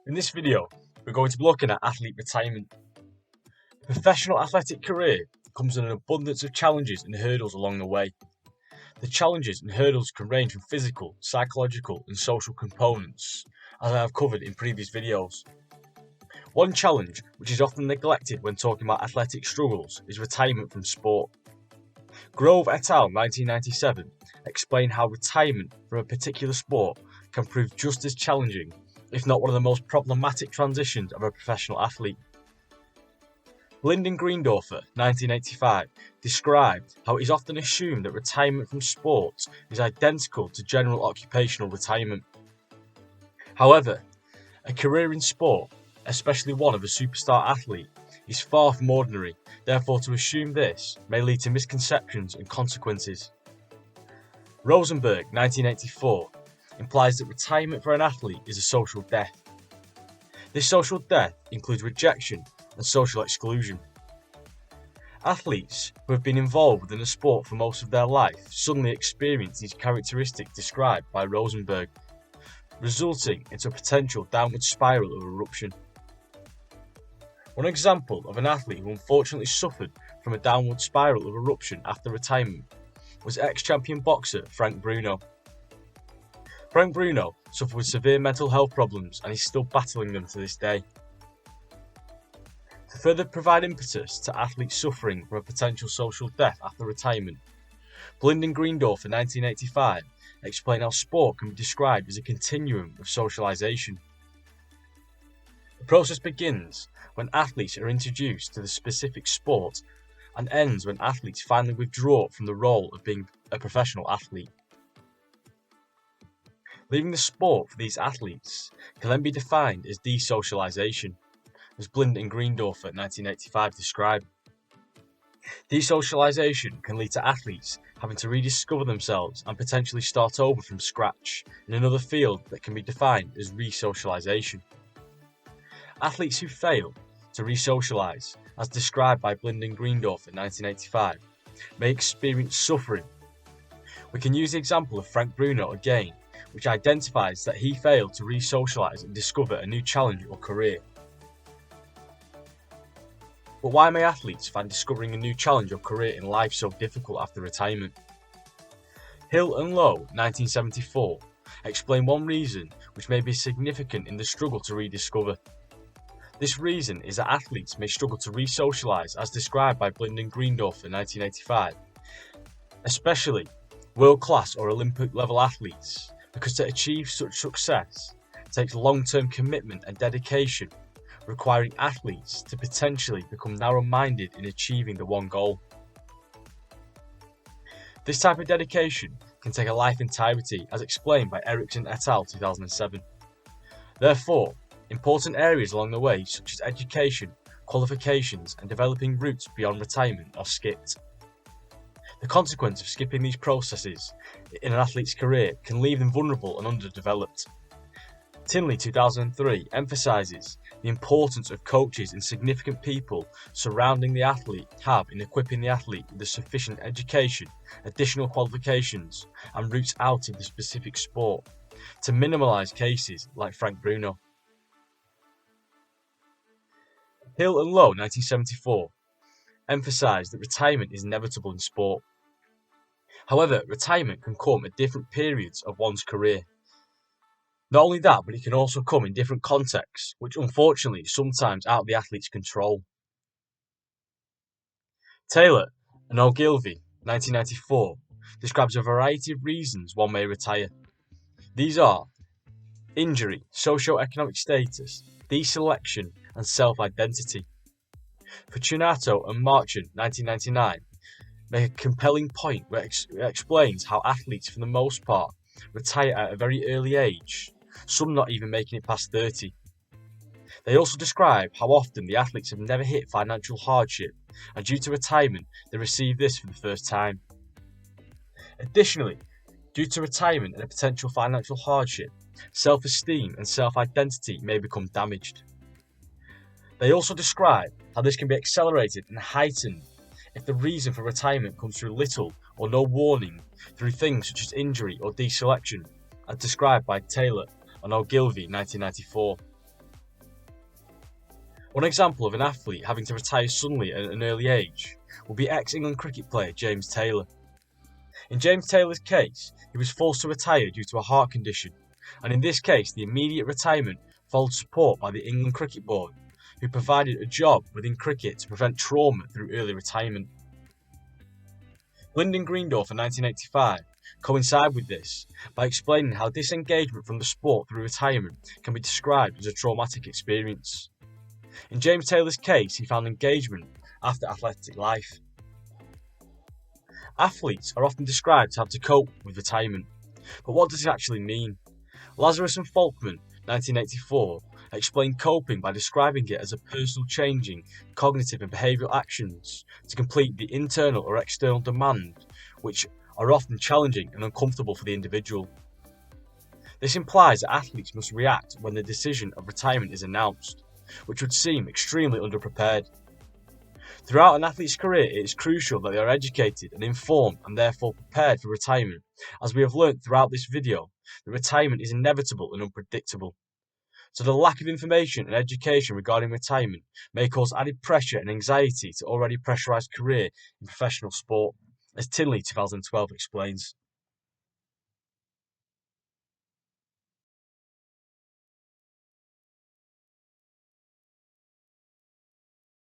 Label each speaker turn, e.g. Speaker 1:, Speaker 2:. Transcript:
Speaker 1: In this video, we're going to be looking at athlete retirement. A professional athletic career comes with an abundance of challenges and hurdles along the way. The challenges and hurdles can range from physical, psychological and social components, as I have covered in previous videos. One challenge, which is often neglected when talking about athletic struggles, is retirement from sport. Grove et al. 1997 explain how retirement from a particular sport can prove just as challenging, if not one of the most problematic transitions of a professional athlete. Blinde and Greendorfer 1985 described how it is often assumed that retirement from sports is identical to general occupational retirement. However, a career in sport, especially one of a superstar athlete, is far from ordinary, therefore to assume this may lead to misconceptions and consequences. Rosenberg 1984 implies that retirement for an athlete is a social death. This social death includes rejection and social exclusion. Athletes who have been involved within a sport for most of their life suddenly experience these characteristics described by Rosenberg, resulting into a potential downward spiral of eruption. One example of an athlete who unfortunately suffered from a downward spiral of eruption after retirement was ex-champion boxer Frank Bruno. Frank Bruno suffered with severe mental health problems and is still battling them to this day. To further provide impetus to athletes suffering from a potential social death after retirement, Blinde and Greendorfer 1985 explain how sport can be described as a continuum of socialization. The process begins when athletes are introduced to the specific sport and ends when athletes finally withdraw from the role of being a professional athlete. Leaving the sport for these athletes can then be defined as desocialization, as Blinde and Greendorfer 1985 describe. Desocialization can lead to athletes having to rediscover themselves and potentially start over from scratch in another field that can be defined as resocialization. Athletes who fail to resocialize, as described by Blinde and Greendorfer 1985, may experience suffering. We can use the example of Frank Bruno again, which identifies that he failed to resocialize and discover a new challenge or career. But why may athletes find discovering a new challenge or career in life so difficult after retirement? Hill and Lowe 1974 explain one reason which may be significant in the struggle to rediscover. This reason is that athletes may struggle to resocialize, as described by Blinde and Greendorfer 1985, especially world-class or Olympic-level athletes, because to achieve such success takes long-term commitment and dedication, requiring athletes to potentially become narrow-minded in achieving the one goal. This type of dedication can take a life entirety, as explained by Ericsson et al. 2007. Therefore, important areas along the way, such as education, qualifications, and developing routes beyond retirement, are skipped. The consequence of skipping these processes in an athlete's career can leave them vulnerable and underdeveloped. Tinley 2003 emphasises the importance of coaches and significant people surrounding the athlete have in equipping the athlete with the sufficient education, additional qualifications, and routes out of the specific sport to minimise cases like Frank Bruno. Hill and Lowe 1974 emphasise that retirement is inevitable in sport. However, retirement can come at different periods of one's career. Not only that, but it can also come in different contexts, which unfortunately is sometimes out of the athlete's control. Taylor and Ogilvie 1994 describes a variety of reasons one may retire. These are injury, socio-economic status, deselection, and self-identity. Fortunato and Marchant 1999 make a compelling point where it explains how athletes, for the most part, retire at a very early age, some not even making it past 30. They also describe how often the athletes have never hit financial hardship, and due to retirement, they receive this for the first time. Additionally, due to retirement and a potential financial hardship, self-esteem and self-identity may become damaged. They also describe how this can be accelerated and heightened if the reason for retirement comes through little or no warning through things such as injury or deselection, as described by Taylor and Ogilvie 1994. One example of an athlete having to retire suddenly at an early age will be ex-England cricket player James Taylor. In James Taylor's case, he was forced to retire due to a heart condition, and in this case the immediate retirement followed support by the England Cricket Board, who provided a job within cricket to prevent trauma through early retirement. Blinde and Greendorfer in 1985 coincide with this by explaining how disengagement from the sport through retirement can be described as a traumatic experience. In James Taylor's case, he found engagement after athletic life. Athletes are often described to have to cope with retirement, but what does it actually mean? Lazarus and Folkman, 1984, explained coping by describing it as a personal changing cognitive and behavioural actions to complete the internal or external demand, which are often challenging and uncomfortable for the individual. This implies that athletes must react when the decision of retirement is announced, which would seem extremely underprepared. Throughout an athlete's career, it is crucial that they are educated and informed and therefore prepared for retirement, as we have learnt throughout this video that retirement is inevitable and unpredictable. So the lack of information and education regarding retirement may cause added pressure and anxiety to already pressurised career in professional sport, as Tinley 2012 explains.